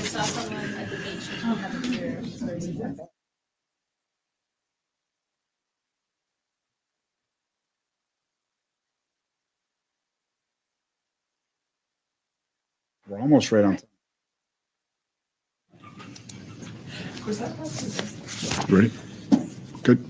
saw someone at the beach who had a beer. We're almost right on time. Ready? Good.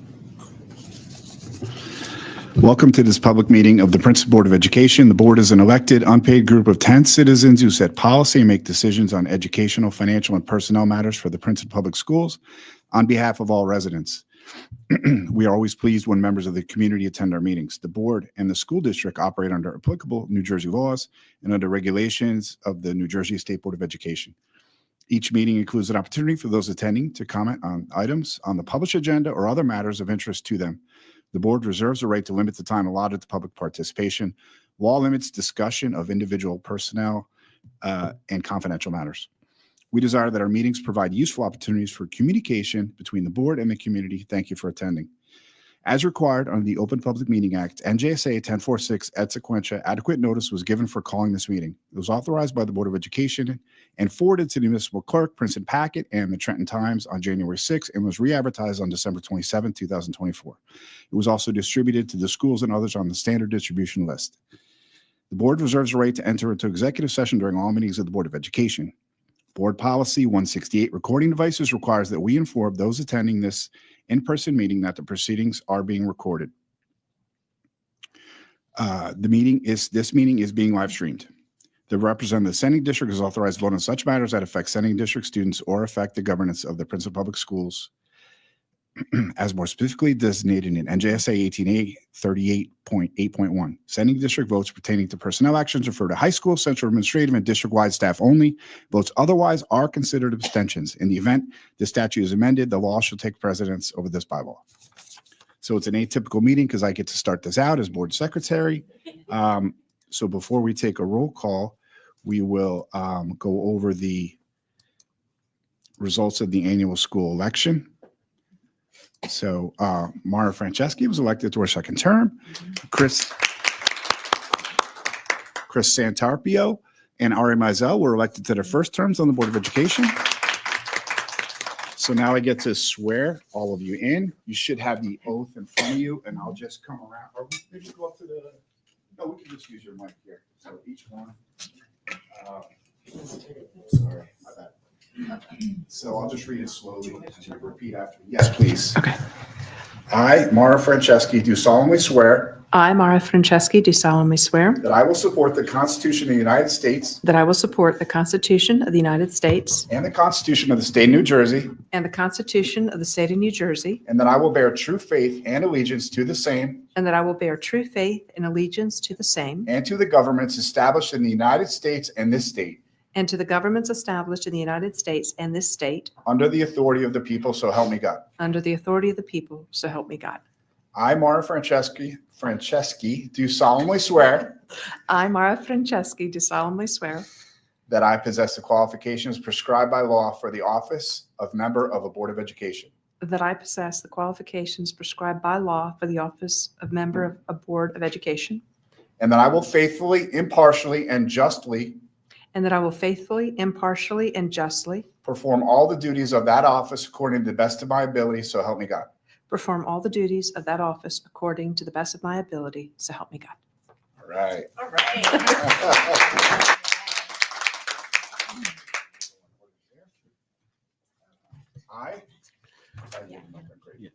Welcome to this public meeting of the Princeton Board of Education. The board is an elected, unpaid group of 10 citizens who set policy and make decisions on educational, financial, and personnel matters for the Princeton Public Schools on behalf of all residents. We are always pleased when members of the community attend our meetings. The board and the school district operate under applicable New Jersey laws and under regulations of the New Jersey State Board of Education. Each meeting includes an opportunity for those attending to comment on items on the published agenda or other matters of interest to them. The board reserves the right to limit the time allotted to public participation. Law limits discussion of individual personnel and confidential matters. We desire that our meetings provide useful opportunities for communication between the board and the community. Thank you for attending. As required under the Open Public Meeting Act, NJSA 1046 et sequentia, adequate notice was given for calling this meeting. It was authorized by the Board of Education and forwarded to the municipal clerk, Princeton Packet, and the Trenton Times on January 6 and was re-advertised on December 27, 2024. It was also distributed to the schools and others on the standard distribution list. The board reserves the right to enter into executive session during all meetings of the Board of Education. Board Policy 168, recording devices, requires that we inform those attending this in-person meeting that the proceedings are being recorded. This meeting is being live streamed. The representative of the sending district is authorized to vote on such matters that affect sending district students or affect the governance of the Princeton Public Schools, as more specifically designated in NJSA 1838.8.1. Sending district votes pertaining to personnel actions refer to high school, central administrative, and district-wide staff only. Votes otherwise are considered abstentions. In the event the statute is amended, the law shall take precedence over this bylaw. So it's an atypical meeting because I get to start this out as board secretary. So before we take a roll call, we will go over the results of the annual school election. So Mara Franceschi was elected to her second term. Chris Santarpio and Ari Mizell were elected to their first terms on the Board of Education. So now I get to swear all of you in. You should have the oath in front of you, and I'll just come around. Or maybe go up to the, no, we can just use your mic here. So each one. Sorry, my bad. So I'll just read it slowly and repeat after me. Yes, please. Okay. I, Mara Franceschi, do solemnly swear I, Mara Franceschi, do solemnly swear that I will support the Constitution of the United States that I will support the Constitution of the United States and the Constitution of the State of New Jersey, and the Constitution of the State of New Jersey, and that I will bear true faith and allegiance to the same and that I will bear true faith and allegiance to the same and to the governments established in the United States and this state, and to the governments established in the United States and this state, under the authority of the people, so help me God. under the authority of the people, so help me God. I, Mara Franceschi, do solemnly swear I, Mara Franceschi, do solemnly swear that I possess the qualifications prescribed by law for the office of member of a Board of Education, that I possess the qualifications prescribed by law for the office of member of a Board of Education, and that I will faithfully, impartially, and justly and that I will faithfully, impartially, and justly perform all the duties of that office according to the best of my ability, so help me God. perform all the duties of that office according to the best of my ability, so help me God. All right. All right.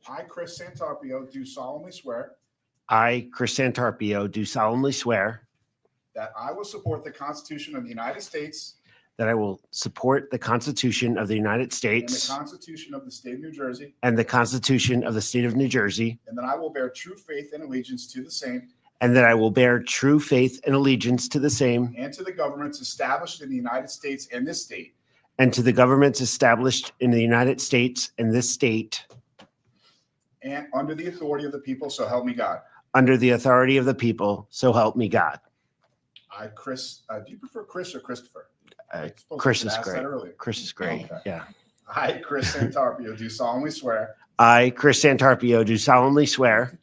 I, Chris Santarpio, do solemnly swear I, Chris Santarpio, do solemnly swear that I will support the Constitution of the United States that I will support the Constitution of the United and the States Constitution of the State of New Jersey, and the Constitution of the State of New Jersey, and that I will bear true faith and allegiance to the same and that I will bear true faith and allegiance to the same and to the governments established in the United States and this state, and to the governments established in the United States and this state, and under the authority of the people, so help me God. under the authority of the people, so help me God. I, Chris, do you prefer Chris or Christopher? Chris is Asked that great. earlier. Chris is great. Okay. Yeah. I, Chris Santarpio, do solemnly swear I, Chris Santarpio, do solemnly swear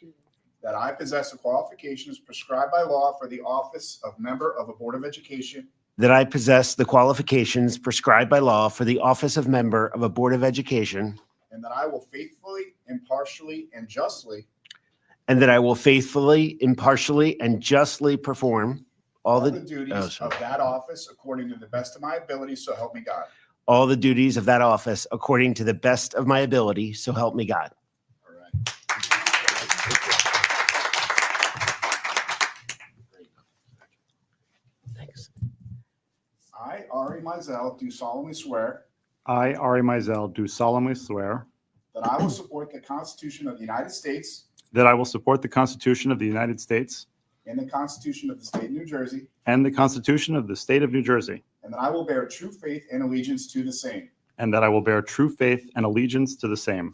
that I possess the qualifications prescribed by law for the office of member of a Board of Education, that I possess the qualifications prescribed by law for the office of member of a Board of Education, and that I will faithfully, impartially, and justly and that I will faithfully, impartially, and justly perform all all the the duties of that office according to the best of my ability, so help me God. all the duties of that office according to the best of my ability, so help me God. All right. Thanks. I, Ari Mizell, do solemnly swear I, Ari Mizell, do solemnly swear that I will support the Constitution of the United States that I will support the Constitution of the United States and the Constitution of the State of New Jersey, and the Constitution of the State of New Jersey, and that I will bear true faith and allegiance to the same and that I will bear true faith and allegiance to the same,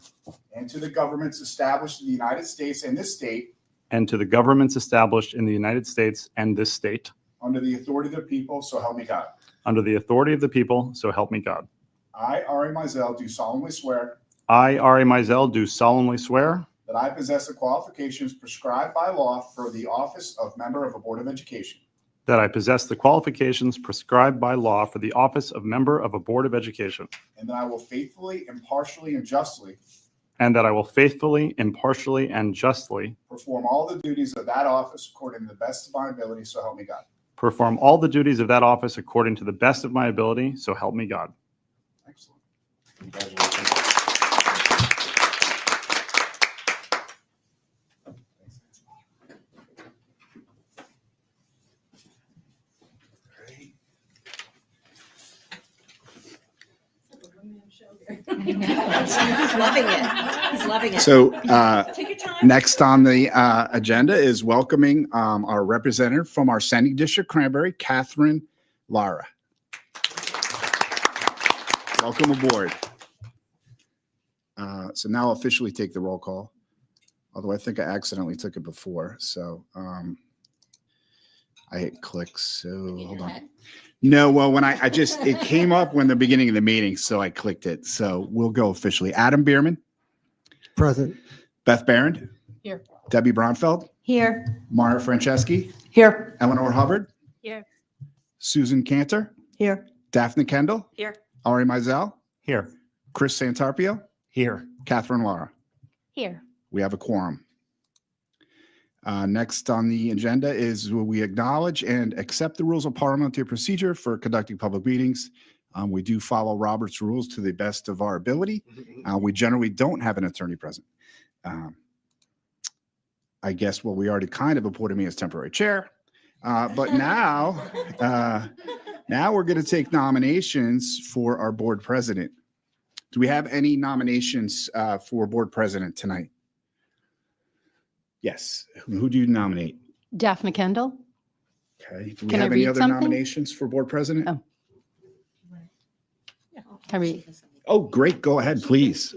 and to the governments established in the United States and this state and to the governments established in the United States and this state, under the authority of the people, so help me God. under the authority of the people, so help me God. I, Ari Mizell, do solemnly swear I, Ari Mizell, do solemnly swear that I possess the qualifications prescribed by law for the office of member of a Board of Education, that I possess the qualifications prescribed by law for the office of member of a Board of Education, and that I will faithfully, impartially, and justly and that I will faithfully, impartially, and justly perform all the duties of that office according to the best of my ability, so help me God. perform all the duties of that office according to the best of my ability, so help me God. Excellent. Congratulations. He's loving it. He's loving it. So Take your time. next on the agenda is welcoming our representative from our Sending District, Cranberry, Catherine Lara. Welcome aboard. So now I'll officially take the roll call, although I think I accidentally took it before. So I hit click. So hold on. No, well, when I just, it came up when the beginning of the meeting, so I clicked it. So we'll go officially. Adam Bierman, Present. Beth Barron. Here. Debbie Bronfeld, Here. Mara Franceschi, Here. Eleanor Hubbard, Here. Susan Cantor, Here. Daphne Kendall, Here. Ari Mizell, Here. Chris Santarpio, Here. Catherine Lara. Here. We have a quorum. Next on the agenda is will we acknowledge and accept the rules of parliamentary procedure for conducting public meetings. We do follow Robert's rules to the best of our ability. We generally don't have an attorney present. I guess, well, we already kind of appointed me as temporary chair. But now we're going to take nominations for our board president. Do we have any nominations for board president tonight? Yes. Who do you nominate? Daphne Kendall. Okay. Do we Can I have any read other something? nominations for board president? Oh. Can I read? Oh, great. Go ahead, please.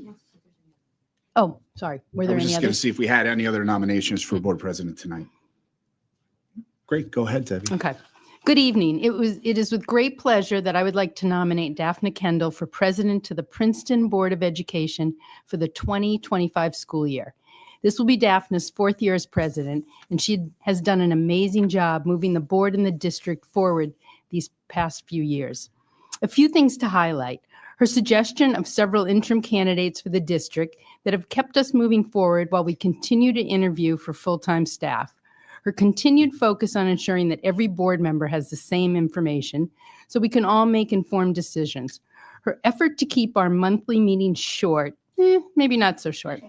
Oh, sorry. Were I there was any just going to others? see if we had any other nominations for board president tonight. Great. Go ahead, Debbie. Okay. Good evening. It is with great pleasure that I would like to nominate Daphne Kendall for president to the Princeton Board of Education for the 2025 school year. This will be Daphne's fourth year as president, and she has done an amazing job moving the board and the district forward these past few years. A few things to highlight. Her suggestion of several interim candidates for the district that have kept us moving forward while we continue to interview for full-time staff. Her continued focus on ensuring that every board member has the same information so we can all make informed decisions. Her effort to keep our monthly meetings short, maybe not so short,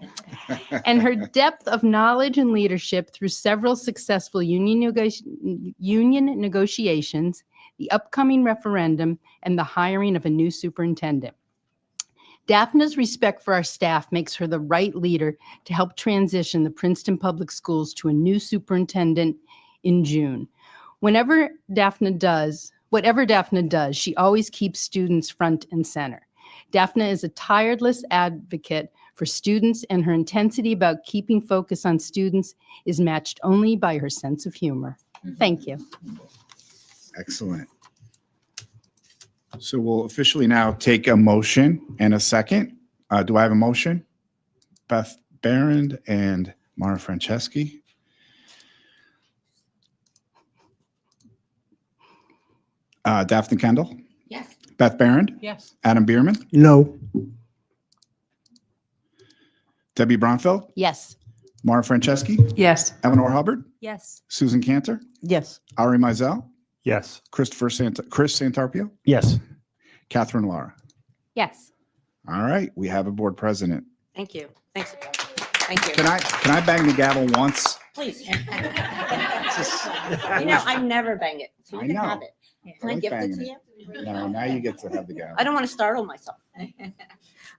and her depth of knowledge and leadership through several successful union negotiations, the upcoming referendum, and the hiring of a new superintendent. Daphne's respect for our staff makes her the right leader to help transition the Princeton Public Schools to a new superintendent in June. Whatever Daphne does, she always keeps students front and center. Daphne is a tireless advocate for students, and her intensity about keeping focus on students is matched only by her sense of humor. Thank you. Excellent. So we'll officially now take a motion and a second. Do I have a motion? Beth Barron and Mara Franceschi. Daphne Kendall, Yes. Beth Barron, Yes. Adam Bierman, No. Debbie Bronfeld, Yes. Mara Franceschi, Yes. Eleanor Hubbard, Yes. Susan Cantor, Yes. Ari Mizell, Yes. Chris Santarpio, Yes. Catherine Lara. Yes. All right, we have a board president. Thank you. Thanks. Thank you. Can I bang the gavel once? Please. You know, I never bang it, so I you can know. have it. Can I like gift it banging to it. you? No, now you get to have the gavel. I don't want to startle myself.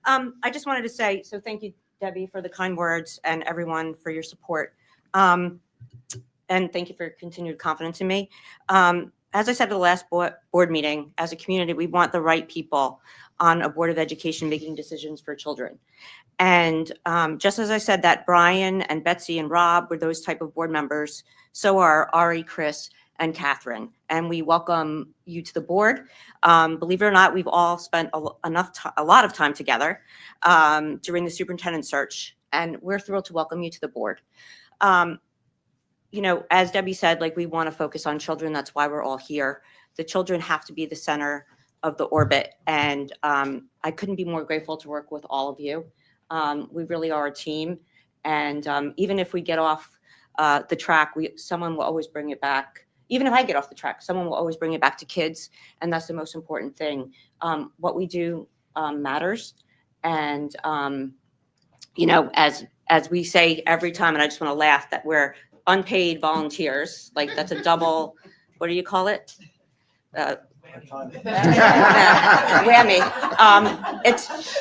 I just wanted to say, so thank you, Debbie, for the kind words and everyone for your support. And thank you for your continued confidence in me. As I said at the last board meeting, as a community, we want the right people on a Board of Education making decisions for children. And just as I said that Brian and Betsy and Rob were those type of board members, so are Ari, Chris, and Catherine. And we welcome you to the board. Believe it or not, we've all spent a lot of time together during the superintendent search, and we're thrilled to welcome you to the board. You know, as Debbie said, like, we want to focus on children. That's why we're all here. The children have to be the center of the orbit. And I couldn't be more grateful to work with all of you. We really are a team. And even if we get off the track, someone will always bring it back. Even if I get off the track, someone will always bring it back to kids. And that's the most important thing. What we do matters. And, you know, as we say every time, and I just want to laugh, that we're unpaid volunteers. Like, that's a double, what do you call it? Whammy.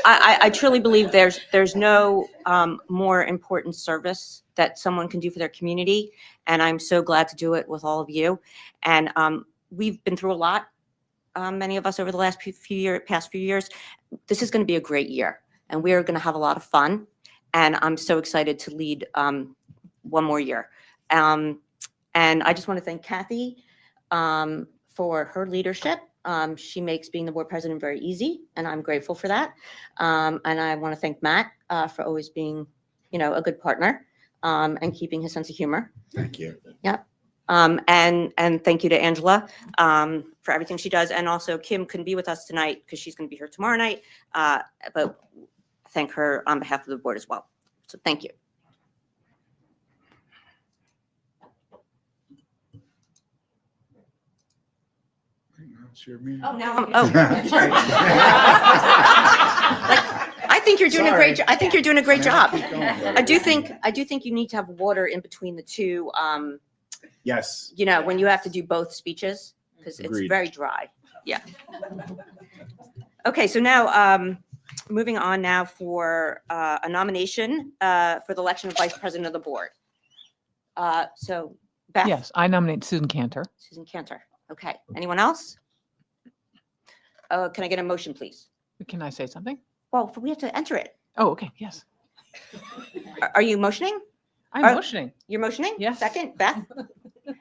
I truly believe there's no more important service that someone can do for their community, and I'm so glad to do it with all of you. And we've been through a lot, many of us, over the last past few years. This is going to be a great year, and we are going to have a lot of fun. And I'm so excited to lead one more year. And I just want to thank Kathy for her leadership. She makes being the board president very easy, and I'm grateful for that. And I want to thank Matt for always being, you know, a good partner and keeping his sense of humor. Thank you. Yep. And thank you to Angela for everything she does. And also Kim couldn't be with us tonight because she's going to be here tomorrow night. But thank her on behalf of the board as well. So thank you. Oh, now I think you're doing a great. I think you're doing a great job. I do think you need to have water in between the two. Yes. You know, when you have to do both speeches, because it's Agreed. very dry. Yeah. Okay, so now moving on now for a nomination for the election of vice president of the board. So Beth. Yes, I nominate Susan Cantor. Susan Cantor. Okay. Anyone else? Can I get a motion, please? Can I say something? Well, we have to enter it. Oh, okay, yes. Are you motioning? I'm Are- motioning. You're motioning? Yes. Second, Beth?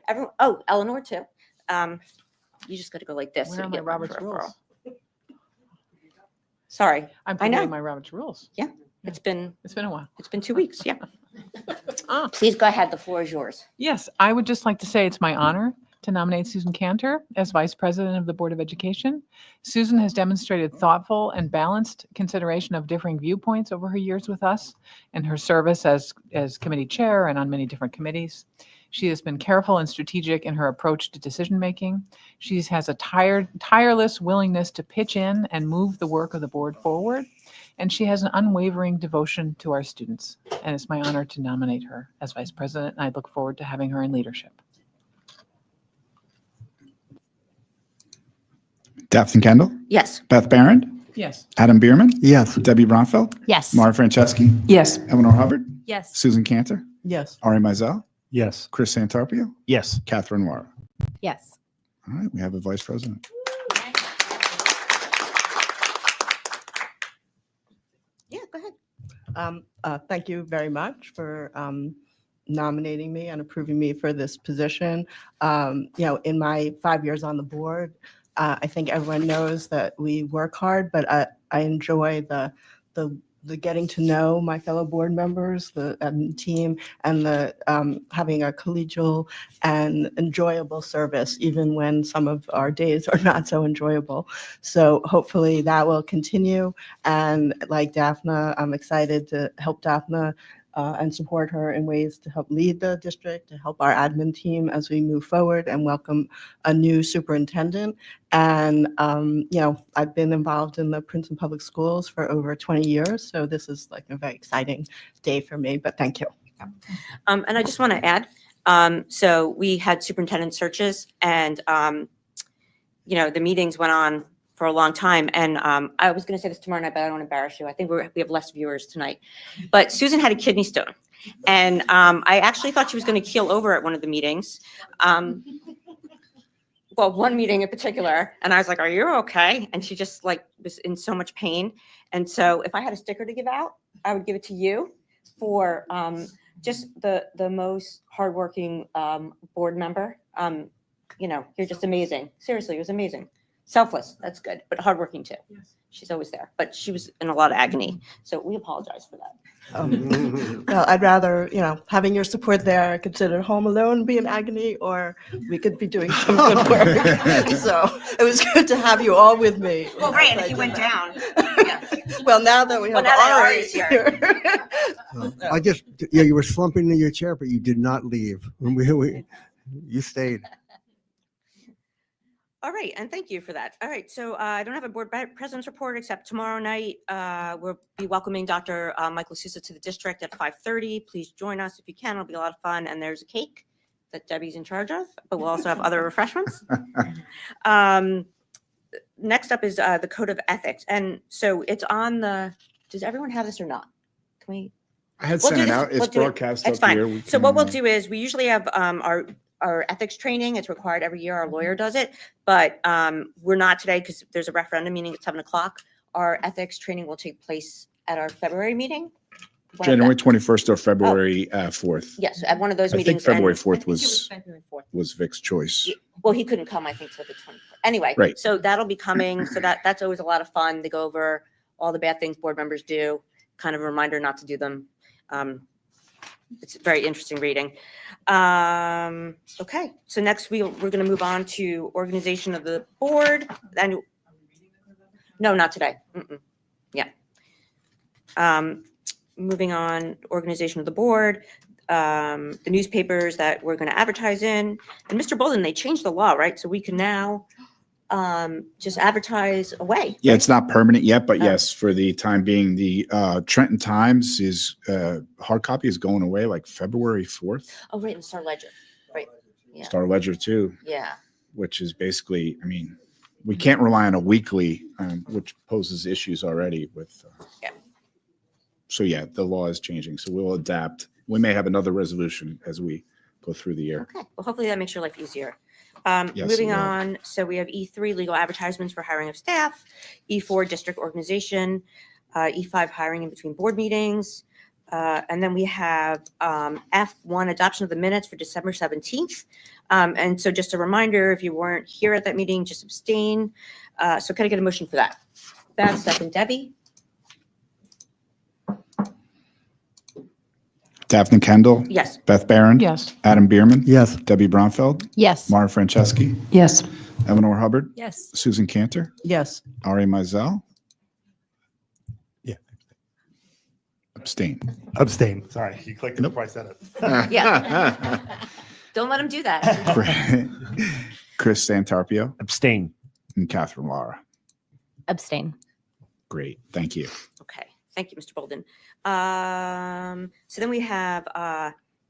Everyone, oh, Eleanor too. You just got to go like this. Where so are you my get Robert's referral. rules? Sorry, I'm I know. forgetting my Robert's rules. it's been It's been a while. 2 weeks. Yeah. Ah. Please go ahead. The floor is yours. Yes, I would just like to say it's my honor to nominate Susan Cantor as Vice President of the Board of Education. Susan has demonstrated thoughtful and balanced consideration of differing viewpoints over her years with us and her service as committee chair and on many different committees. She has been careful and strategic in her approach to decision-making. She has a tireless willingness to pitch in and move the work of the board forward. And she has an unwavering devotion to our students. And it's my honor to nominate her as Vice President. And I look forward to having her in leadership. Daphne Kendall, Yes. Beth Barron, Yes. Adam Bierman, Yes. Debbie Bronfeld, Yes. Mara Franceschi, Yes. Eleanor Hubbard, Yes. Susan Cantor, Yes. Ari Mizell, Yes. Chris Santarpio, Yes. Catherine Lara. Yes. All right, we have a vice president. Yeah, go ahead. Thank you very much for nominating me and approving me for this position. In my 5 years on the board, I think everyone knows that we work hard, but I enjoy the the getting to know my fellow board members, the team, and the having a collegial and enjoyable service, even when some of our days are not so enjoyable. So hopefully that will continue. And like Daphne, I'm excited to help Daphne and support her in ways to help lead the district, to help our admin team as we move forward and welcome a new superintendent. And, I've been involved in the Princeton Public Schools for over 20 years. So this is like a very exciting day for me, but thank you. And I just want to add, so we had superintendent searches and, the meetings went on for a long time. And I was going to say this tomorrow night, but I don't want to embarrass you. I think we have less viewers tonight. But Susan had a kidney stone. And I actually thought she was going to keel over at one of the meetings. Well, one meeting in particular. And I was like, are you okay? And she just was in so much pain. And so if I had a sticker to give out, I would give it to you for just the most hardworking board member. You're just amazing. Seriously, it was amazing. Selfless, that's good, but hardworking too. Yes. She's always there, but she was in a lot of agony. So we apologize for that. Well, I'd rather, having your support there, I consider home alone be in agony, or we could be doing some good work. So it was good to have you all with me. Well, right, and if you went down. Yeah. Well, now that we have Ari here. I just, you were slumping in your chair, but you did not leave. You stayed. All right, and thank you for that. All right, so I don't have a board president's report except tomorrow night we'll be welcoming Dr. Michael Sousa to the district at 5:30. Please join us if you can. It'll be a lot of fun. And there's a cake that Debbie's in charge of, but we'll also have other refreshments. Next up is the Code of Ethics. And so it's on does everyone have this or not? Can we? I had We'll sent do it this. out. It's We'll do it. broadcast It's up fine. here. So what we'll do is we usually have our ethics training. It's required every year. Our lawyer does it, but we're not today because there's a referendum meeting at 7:00. Our ethics training will take place at our February meeting. January 21st or February 4th. Yes, at one of those I think meetings. February and 4th I think it was February 4th. Vic's choice. Well, he couldn't come, I think, till the 24th. Anyway, Right. So that'll be coming. So that's always a lot of fun. They go over all the bad things board members do, kind of a reminder not to do them. It's very interesting reading. Okay, so next we're going to move on to organization of the board. And no, not today. Yeah. Moving on, organization of the board, the newspapers that we're going to advertise in. And Mr. Bolden, they changed the law, right? So we can now just advertise away. Yeah, it's not permanent yet, but yes, for the time being, the Trenton Times is hard copy is going away like February 4th. Oh, right, in Star Ledger. Right. Yeah. Star Ledger too, Yeah. which is basically, we can't rely on a weekly, which poses issues already with. Yeah. So yeah, the law is changing. So we'll adapt. We may have another resolution as we go through the year. Okay. Well, hopefully that makes your life easier. Yes, Moving it will. on, so we have E3, legal advertisements for hiring of staff, E4, district organization, E5, hiring in between board meetings, and then we have F1, adoption of the minutes for December 17th. And so just a reminder, if you weren't here at that meeting, just abstain. So can I get a motion for that? Beth, second, Debbie? Daphne Kendall, Yes. Beth Barron, Yes. Adam Bierman, Yes. Debbie Bronfeld, Yes. Mara Franceschi, Yes. Eleanor Hubbard, Yes. Susan Cantor, Yes. Ari Mizell. Yeah. Abstain. Abstain. Sorry, you clicked it before I said it. Yeah. Don't let him do that. Chris Santarpio Abstain. and Catherine Lara. Abstain. Great. Thank you. Okay, thank you, Mr. Bolden. So then we have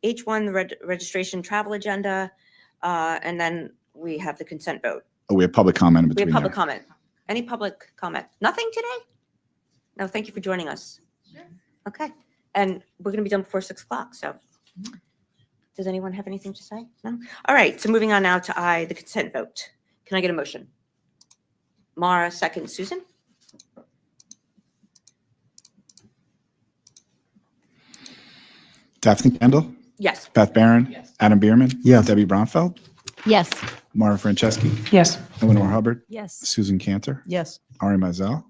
H1, the registration travel agenda, and then we have the consent vote. Oh, we have public comment in We between have public there. comment. Any public comment? Nothing today? No, thank you for joining us. Sure. Okay, and we're going to be done before 6:00, so. Does anyone have anything to say? No? All right, so moving on now to the consent vote. Can I get a motion? Mara, second. Susan? Daphne Kendall, Yes. Beth Barron, Adam Bierman, Yes. Debbie Bronfeld, Yes. Mara Franceschi, Yes. Eleanor Hubbard, Yes. Susan Cantor, Yes. Ari Mizell,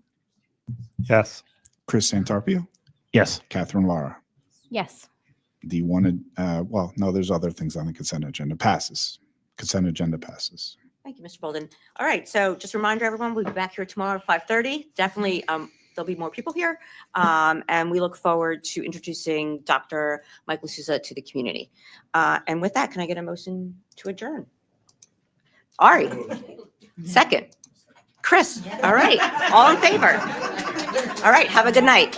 Yes. Chris Santarpio, Yes. Catherine Lara. Yes. The one, well, no, there's other things on the consent agenda. Passes. Consent agenda passes. Thank you, Mr. Bolden. All right, so just a reminder, everyone, we'll be back here tomorrow at 5:30. Definitely, there'll be more people here. And we look forward to introducing Dr. Michael Souza to the community. And with that, can I get a motion to adjourn? Ari, second. Chris, all right, all in favor. All right, have a good night.